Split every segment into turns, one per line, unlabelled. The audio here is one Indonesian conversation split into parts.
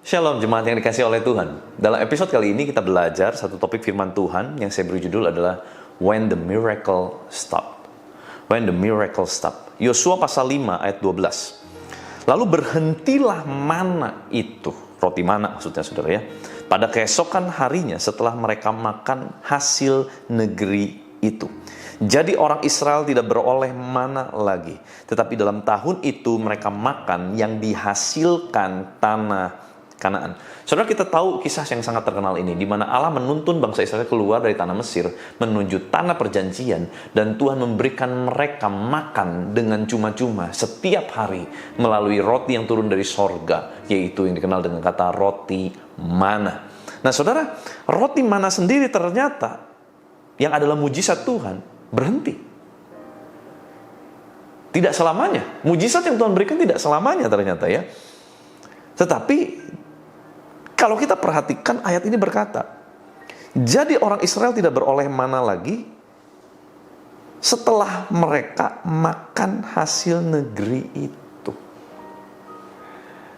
Shalom jemaat yang dikasihi oleh Tuhan. Dalam episode kali ini kita belajar satu topik firman Tuhan yang saya beri judul adalah When the Miracle Stop. When the Miracle Stop. Yosua pasal 5 ayat 12. Lalu berhentilah mana itu, roti mana maksudnya saudara ya, pada keesokan harinya setelah mereka makan hasil negeri itu. Jadi orang Israel tidak beroleh mana lagi, tetapi dalam tahun itu mereka makan yang dihasilkan tanah Kanaan. Saudara, kita tahu kisah yang sangat terkenal ini, di mana Allah menuntun bangsa Israel keluar dari tanah Mesir menuju tanah perjanjian, dan Tuhan memberikan mereka makan dengan cuma-cuma setiap hari melalui roti yang turun dari sorga, yaitu yang dikenal dengan kata roti mana. Nah saudara, roti mana sendiri ternyata yang adalah mujizat Tuhan berhenti. Tidak selamanya. Mujizat yang Tuhan berikan tidak selamanya ternyata ya. Tetapi kalau kita perhatikan ayat ini berkata, jadi orang Israel tidak beroleh mana lagi setelah mereka makan hasil negeri itu.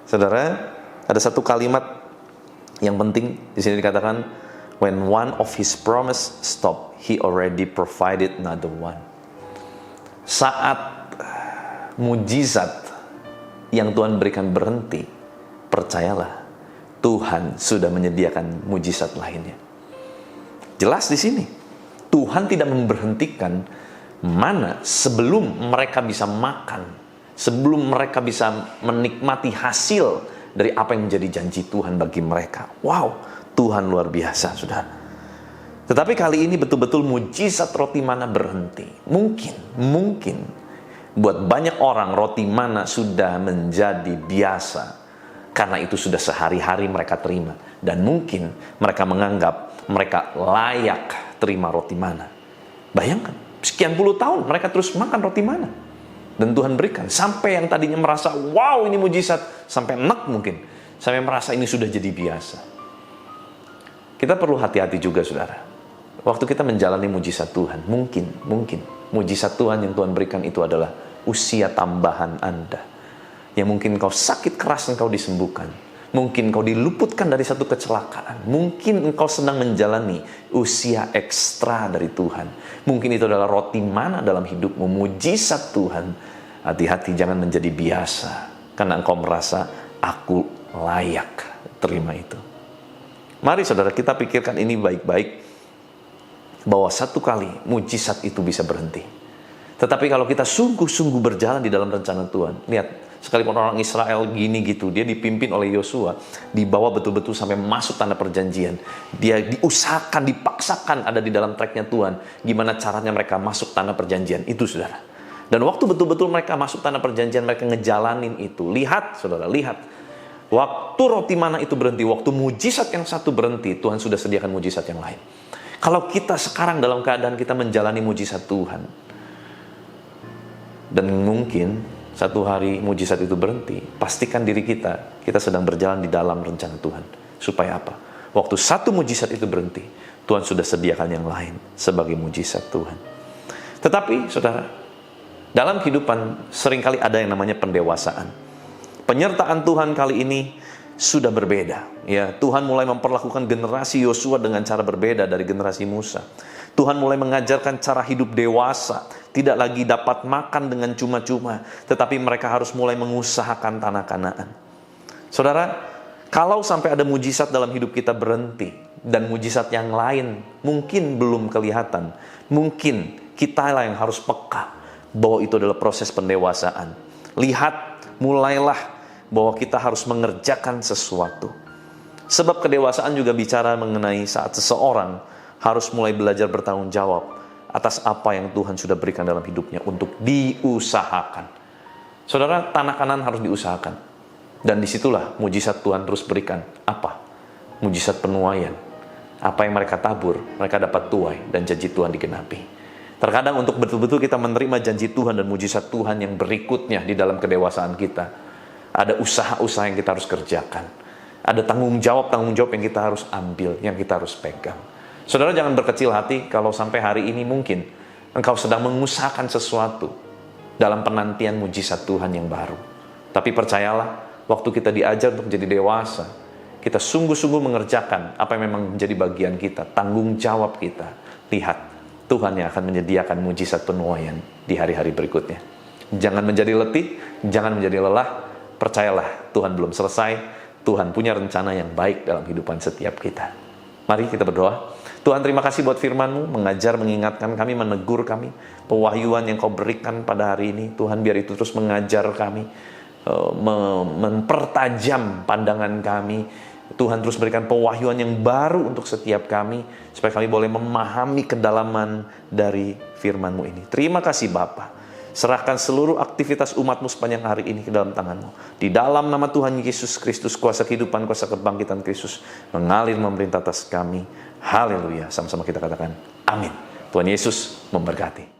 Saudara, ada satu kalimat yang penting di sini dikatakan, when one of his promise stop, he already provided another one. Saat mujizat yang Tuhan berikan berhenti, percayalah, Tuhan sudah menyediakan mujizat lainnya. Jelas di sini, Tuhan tidak memberhentikan mana sebelum mereka bisa makan, sebelum mereka bisa menikmati hasil dari apa yang menjadi janji Tuhan bagi mereka. Wow, Tuhan luar biasa, saudara. Tetapi kali ini betul-betul mujizat roti mana berhenti. Mungkin buat banyak orang roti mana sudah menjadi biasa, karena itu sudah sehari-hari mereka terima. Dan mungkin mereka menganggap mereka layak terima roti mana. Bayangkan, sekian puluh tahun mereka terus makan roti mana. Dan Tuhan berikan. Sampai yang tadinya merasa, wow ini mujizat. Sampai enak mungkin. Sampai merasa ini sudah jadi biasa. Kita perlu hati-hati juga saudara. Waktu kita menjalani mujizat Tuhan, mungkin mujizat Tuhan yang Tuhan berikan itu adalah usia tambahan Anda. Yang mungkin kau sakit keras engkau disembuhkan. Mungkin kau diluputkan dari satu kecelakaan. Mungkin engkau sedang menjalani usia ekstra dari Tuhan. Mungkin itu adalah roti mana dalam hidupmu, mujizat Tuhan. Hati-hati jangan menjadi biasa. Karena engkau merasa, aku layak terima itu. Mari saudara kita pikirkan ini baik-baik. Bahwa satu kali mujizat itu bisa berhenti. Tetapi kalau kita sungguh-sungguh berjalan di dalam rencana Tuhan. Lihat, sekalipun orang Israel gini gitu, dia dipimpin oleh Yosua, dibawa betul-betul sampai masuk tanah perjanjian. Dia diusahakan, dipaksakan ada di dalam tracknya Tuhan. Gimana caranya mereka masuk tanah perjanjian, itu saudara. Dan waktu betul-betul mereka masuk tanah perjanjian, mereka ngejalanin itu. Lihat saudara, lihat. Waktu roti mana itu berhenti, waktu mujizat yang satu berhenti, Tuhan sudah sediakan mujizat yang lain. Kalau kita sekarang dalam keadaan kita menjalani mujizat Tuhan, dan mungkin satu hari mujizat itu berhenti, pastikan diri kita sedang berjalan di dalam rencana Tuhan. Supaya apa? Waktu satu mujizat itu berhenti, Tuhan sudah sediakan yang lain sebagai mujizat Tuhan. Tetapi saudara, dalam kehidupan seringkali ada yang namanya pendewasaan. Penyertaan Tuhan kali ini sudah berbeda. Ya, Tuhan mulai memperlakukan generasi Yosua dengan cara berbeda dari generasi Musa. Tuhan mulai mengajarkan cara hidup dewasa, tidak lagi dapat makan dengan cuma-cuma, tetapi mereka harus mulai mengusahakan tanah Kanaan. Saudara, kalau sampai ada mujizat dalam hidup kita berhenti, dan mujizat yang lain mungkin belum kelihatan, mungkin kita lah yang harus peka bahwa itu adalah proses pendewasaan. Lihat, mulailah bahwa kita harus mengerjakan sesuatu. Sebab kedewasaan juga bicara mengenai saat seseorang harus mulai belajar bertanggung jawab atas apa yang Tuhan sudah berikan dalam hidupnya untuk diusahakan. Saudara, tanah Kanaan harus diusahakan. Dan disitulah mujizat Tuhan terus berikan. Apa? Mujizat penuaian. Apa yang mereka tabur, mereka dapat tuai dan janji Tuhan digenapi. Terkadang untuk betul-betul kita menerima janji Tuhan dan mujizat Tuhan yang berikutnya di dalam kedewasaan kita, ada usaha-usaha yang kita harus kerjakan. Ada tanggung jawab yang kita harus ambil, yang kita harus pegang. Saudara, jangan berkecil hati kalau sampai hari ini mungkin Engkau sedang mengusahakan sesuatu dalam penantian mujizat Tuhan yang baru. Tapi percayalah, waktu kita diajar untuk menjadi dewasa, kita sungguh-sungguh mengerjakan apa yang memang menjadi bagian kita, tanggung jawab kita. Lihat, Tuhan yang akan menyediakan mujizat penuaian di hari-hari berikutnya. Jangan menjadi letih, jangan menjadi lelah. Percayalah, Tuhan belum selesai. Tuhan punya rencana yang baik dalam kehidupan setiap kita. Mari kita berdoa. Tuhan, terima kasih buat firman-Mu, mengajar, mengingatkan kami, menegur kami. Pewahyuan yang Kau berikan pada hari ini, Tuhan, biar itu terus mengajar kami, mempertajam pandangan kami. Tuhan, terus berikan pewahyuan yang baru untuk setiap kami, supaya kami boleh memahami kedalaman dari firman-Mu ini. Terima kasih Bapa. Serahkan seluruh aktivitas umat-Mu sepanjang hari ini ke dalam tangan-Mu. Di dalam nama Tuhan Yesus Kristus, kuasa kehidupan, kuasa kebangkitan Kristus mengalir memerintah atas kami. Haleluya. Sama-sama kita katakan amin. Tuhan Yesus memberkati.